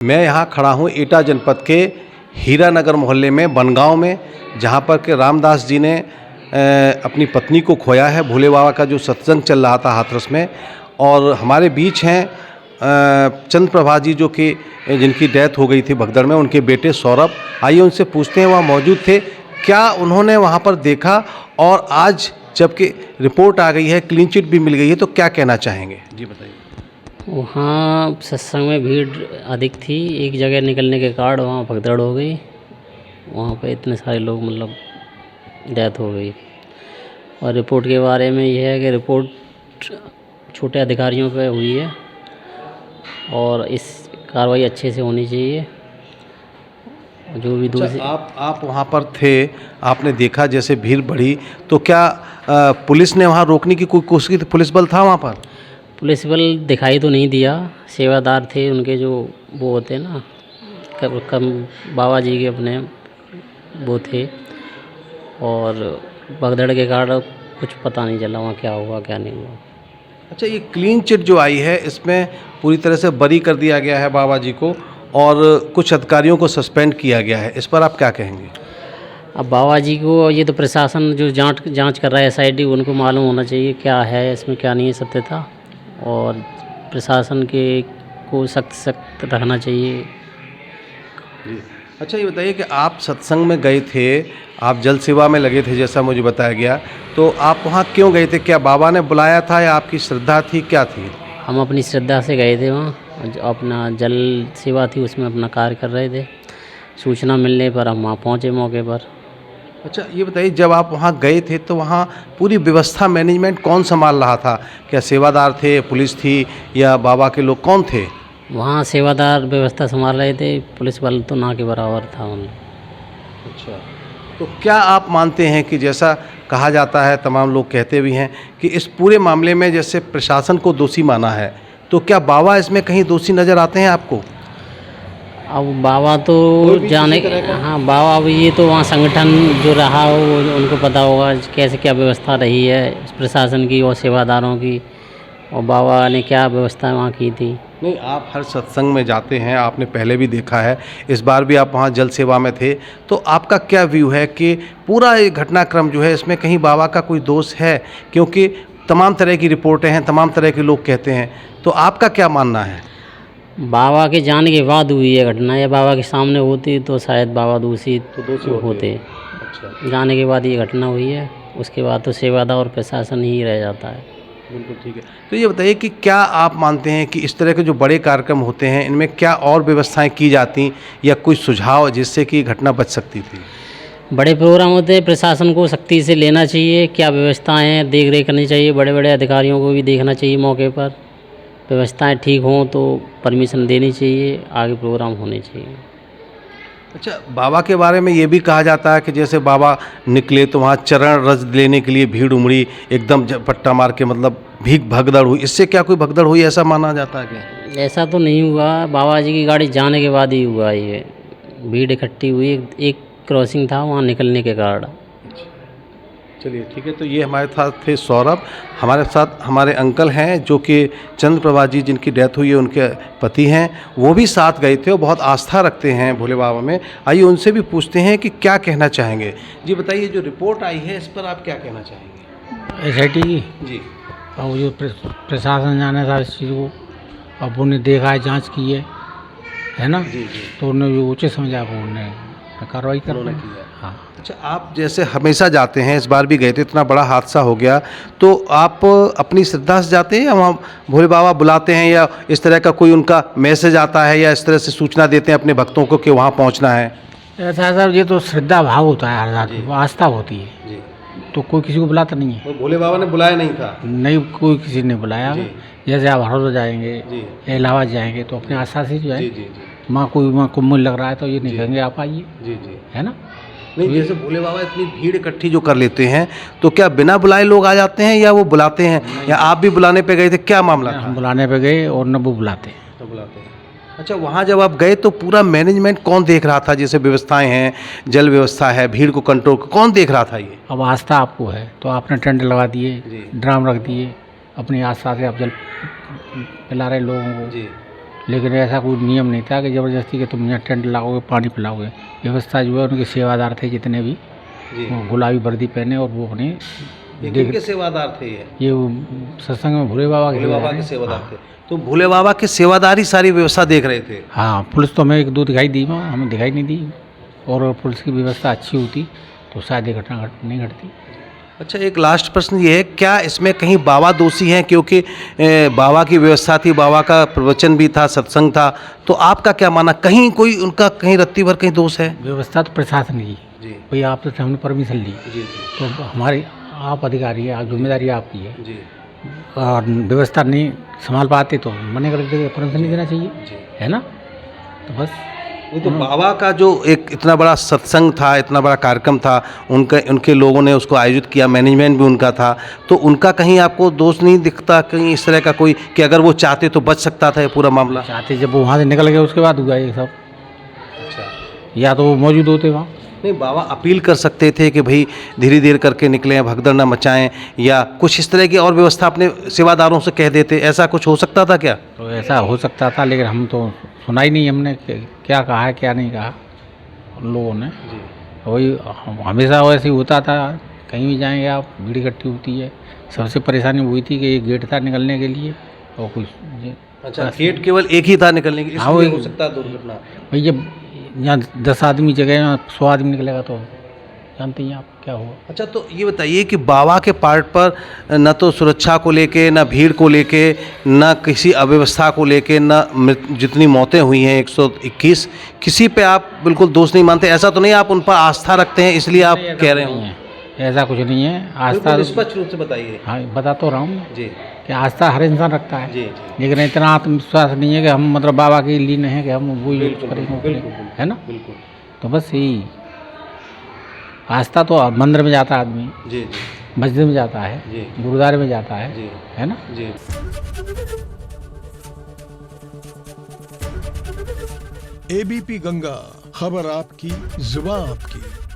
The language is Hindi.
मैं यहाँ खड़ा हूँ एटा जनपद के हीरानगर मोहल्ले में बनगांव में, जहाँ पर के रामदास जी ने अपनी पत्नी को खोया है। भोले बाबा का जो सत्संग चल रहा था हाथरस में, और हमारे बीच हैं चंद प्रभा जी जो कि जिनकी डेथ हो गई थी भगदड़ में, उनके बेटे सौरभ। आइए उनसे पूछते हैं, वहाँ मौजूद थे, क्या उन्होंने वहाँ पर देखा, और आज जबकि रिपोर्ट आ गई है, क्लीन चिट भी मिल गई है, तो क्या कहना चाहेंगे? जी बताइए। वहाँ सत्संग में भीड़ अधिक थी, एक जगह निकलने के कारण वहाँ भगदड़ हो गई। वहाँ पे इतने सारे लोग मतलब डेथ हो गई। और रिपोर्ट के बारे में यह है कि रिपोर्ट छोटे अधिकारियों पे हुई है और इस कार्रवाई अच्छे से होनी चाहिए। जो भी दूसरी आप वहाँ पर थे, आपने देखा जैसे भीड़ बढ़ी, तो क्या पुलिस ने वहाँ रोकने की कोई कोशिश की थी? पुलिस बल था वहाँ पर? पुलिस बल दिखाई तो नहीं दिया, सेवादार थे उनके, जो वो होते हैं ना कम बाबा जी के अपने वो थे। और भगदड़ के कारण कुछ पता नहीं चला वहाँ क्या हुआ क्या नहीं हुआ। अच्छा, ये क्लीन चिट जो आई है, इसमें पूरी तरह से बरी कर दिया गया है बाबा जी को, और कुछ अधिकारियों को सस्पेंड किया गया है, इस पर आप क्या कहेंगे? अब बाबा जी को ये तो प्रशासन जो जांच कर रहा है, SIT, उनको मालूम होना चाहिए क्या है इसमें क्या नहीं है सत्यता, और प्रशासन के को सख्त रखना चाहिए। जी। अच्छा, ये बताइए कि आप सत्संग में गए थे, आप जल सेवा में लगे थे जैसा मुझे बताया गया, तो आप वहाँ क्यों गए थे? क्या बाबा ने बुलाया था या आपकी श्रद्धा थी, क्या थी? हम अपनी श्रद्धा से गए थे वहाँ, अपना जल सेवा थी उसमें अपना कार्य कर रहे थे। सूचना मिलने पर हम वहाँ पहुँचे मौके पर। अच्छा, ये बताइए, जब आप वहाँ गए थे तो वहाँ पूरी व्यवस्था मैनेजमेंट कौन संभाल रहा था? क्या सेवादार थे, पुलिस थी, या बाबा के लोग कौन थे? वहाँ सेवादार व्यवस्था संभाल रहे थे, पुलिस बल तो ना के बराबर था उन। अच्छा, तो क्या आप मानते हैं कि जैसा कहा जाता है, तमाम लोग कहते भी हैं कि इस पूरे मामले में जैसे प्रशासन को दोषी माना है, तो क्या बाबा इसमें कहीं दोषी नज़र आते हैं आपको? अब बाबा तो जाने, हाँ बाबा, अब ये तो वहाँ संगठन जो रहा हो उनको पता होगा कैसे क्या व्यवस्था रही है प्रशासन की और सेवादारों की, और बाबा ने क्या व्यवस्था वहाँ की थी। नहीं, आप हर सत्संग में जाते हैं, आपने पहले भी देखा है, इस बार भी आप वहाँ जल सेवा में थे, तो आपका क्या व्यू है कि पूरा ये घटनाक्रम जो है, इसमें कहीं बाबा का कोई दोष है? क्योंकि तमाम तरह की रिपोर्टें हैं, तमाम तरह के लोग कहते हैं, तो आपका क्या मानना है? बाबा के जाने के बाद हुई है घटना, या बाबा के सामने होती तो शायद बाबा दोषी होते। अच्छा, जाने के बाद ये घटना हुई है, उसके बाद तो सेवादार और प्रशासन ही रह जाता है। बिल्कुल ठीक है। तो ये बताइए कि क्या आप मानते हैं कि इस तरह के जो बड़े कार्यक्रम होते हैं, इनमें क्या और व्यवस्थाएं की जाती, या कोई सुझाव जिससे कि घटना बच सकती थी? बड़े प्रोग्राम होते हैं, प्रशासन को सख्ती से लेना चाहिए, क्या व्यवस्थाएं हैं देख रेख करनी चाहिए, बड़े बड़े अधिकारियों को भी देखना चाहिए मौके पर, व्यवस्थाएं ठीक हों तो परमिशन देनी चाहिए, आगे प्रोग्राम होने चाहिए। अच्छा, बाबा के बारे में ये भी कहा जाता है कि जैसे बाबा निकले तो वहाँ चरण रज लेने के लिए भीड़ उमड़ी, एकदम पट्टा मार के, मतलब भगदड़ हुई, इससे क्या कोई भगदड़ हुई, ऐसा माना जाता है क्या? ऐसा तो नहीं हुआ, बाबा जी की गाड़ी जाने के बाद ही हुआ ये, भीड़ इकट्ठी हुई, एक क्रॉसिंग था वहाँ निकलने के कारण। चलिए ठीक है। तो ये हमारे साथ थे सौरभ, हमारे साथ हमारे अंकल हैं जो कि चंद प्रभा जी जिनकी डेथ हुई है, उनके पति हैं, वो भी साथ गए थे और बहुत आस्था रखते हैं भोले बाबा में। आइए उनसे भी पूछते हैं कि क्या कहना चाहेंगे। जी बताइए, जो रिपोर्ट आई है इस पर आप क्या कहना चाहेंगे? SIT की जी, और जो प्रशासन जाने था इस चीज़ को, अब उन्हें देखा है, जांच की है ना, जी जी, तो उन्हें जो उचित समझा को उन्होंने कार्रवाई कर उन्होंने किया। हाँ। अच्छा, आप जैसे हमेशा जाते हैं, इस बार भी गए थे, इतना बड़ा हादसा हो गया, तो आप अपनी श्रद्धा से जाते हैं या वहाँ भोले बाबा बुलाते हैं, या इस तरह का कोई उनका मैसेज आता है, या इस तरह से सूचना देते हैं अपने भक्तों को कि वहाँ पहुँचना है? ऐसा है साहब, ये तो श्रद्धा भाव होता है हर आदमी को, आस्था होती है, जी, तो कोई किसी को बुलाता नहीं है। तो भोले बाबा ने बुलाया नहीं था? नहीं, कोई किसी ने बुलाया। जी। जैसे आप हरदोई जाएंगे जी या इलाहाबाद जाएंगे तो अपनी आस्था से जो है, जी जी जी माँ को मन लग रहा है तो ये नहीं कहेंगे आप आइए, जी जी। है ना। नहीं, जैसे भोले बाबा इतनी भीड़ इकट्ठी जो कर लेते हैं, तो क्या बिना बुलाए लोग आ जाते हैं, या वो बुलाते हैं, या आप भी बुलाने पे गए थे, क्या मामला था? हम बुलाने पे गए और न वो बुलाते। तो बुलाते हैं। अच्छा, वहाँ जब आप गए तो पूरा मैनेजमेंट कौन देख रहा था? जैसे व्यवस्थाएं हैं, जल व्यवस्था है, भीड़ को कंट्रोल कौन देख रहा था? ये अब आस्था आपको है तो आपने टेंट लगा दिए, जी। ड्राम रख दिए, अपनी आस्था से आप जल पिला रहे लोगों को, जी, लेकिन ऐसा कोई नियम नहीं था कि ज़बरदस्ती कि तुम यहाँ टेंट लगाओगे पानी पिलाओगे। व्यवस्था जो है उनके सेवादार थे जितने भी, जी वो गुलाबी वर्दी पहने और वो अपने ये किनके सेवादार थे ये वो सत्संग में भोले बाबा भोले बाबा के के सेवादार थे। तो भोले बाबा के सेवादारी सारी व्यवस्था देख रहे थे। हाँ, पुलिस तो हमें एक दो दिखाई दी, वहाँ हमें दिखाई नहीं दी। और पुलिस की व्यवस्था अच्छी होती तो शायद ये घटना नहीं घटती। अच्छा, एक लास्ट प्रश्न ये है, क्या इसमें कहीं बाबा दोषी हैं? क्योंकि बाबा की व्यवस्था थी, बाबा का प्रवचन भी था, सत्संग था, तो आपका क्या मानना, कहीं कोई उनका कहीं रत्ती भर कहीं दोष है? व्यवस्था तो प्रशासन की जी भाई, आपसे हमने परमिशन ली जी तो हमारी आप अधिकारी है, आप जिम्मेदारी आपकी है। जी और व्यवस्था नहीं संभाल पाते तो मना कर के परमिशन नहीं देना चाहिए, जी। है ना। तो बस नहीं तो बाबा का जो एक इतना बड़ा सत्संग था, इतना बड़ा कार्यक्रम था, उनके लोगों ने उसको आयोजित किया, मैनेजमेंट भी उनका था, तो उनका कहीं आपको दोष नहीं दिखता कहीं इस तरह का कोई कि अगर वो चाहते तो बच सकता था ये पूरा मामला? चाहते जब वो वहाँ से निकल गए उसके बाद हुआ ये सब, अच्छा, या तो वो मौजूद होते वहाँ। नहीं बाबा अपील कर सकते थे कि भाई धीरे धीरे करके निकलें, भगदड़ न मचाएं, या कुछ इस तरह की और व्यवस्था अपने सेवादारों से कह देते, ऐसा कुछ हो सकता था क्या? तो ऐसा हो सकता था, लेकिन हम तो सुना ही नहीं हमने क्या कहा है क्या नहीं कहा उन लोगों ने। वही हमेशा वैसे ही होता था, कहीं भी जाएंगे आप भीड़ इकट्ठी होती है। सबसे परेशानी हुई थी कि ये गेट था निकलने के लिए और कुछ अच्छा, गेट केवल एक ही था निकलने के लिए, हाँ, इसलिए वही- हो सकता है दुर्घटना। भाई जब यहाँ 10 आदमी जगह यहाँ 100 आदमी निकलेगा तो जानते ही आप क्या होगा। अच्छा, तो ये बताइए कि बाबा के पार्ट पर न तो सुरक्षा को लेके, न भीड़ को लेके, न किसी अव्यवस्था को लेके, न जितनी मौतें हुई हैं 121, किसी पे आप बिल्कुल दोष नहीं मानते? ऐसा तो नहीं आप उन पर आस्था रखते हैं इसलिए आप कह रहे नहीं हो? है, ऐसा कुछ नहीं है। आस्था निष्पक्ष रूप से बताइए। हाँ बता तो रहा हूँ जी कि आस्था हर इंसान रखता है, जी लेकिन इतना आत्मविश्वास नहीं है कि हम मतलब बाबा के लीन हैं कि हम वो यूज बिल्कुल, करेंगे बिल्कुल, है ना। बिल्कुल। तो बस यही आस्था तो मंदिर में जाता है आदमी, जी मस्जिद में जाता है, जी गुरुद्वारे में जाता है, जी है ना। जी। एबीपी गंगा, खबर आपकी, जुबान आपकी।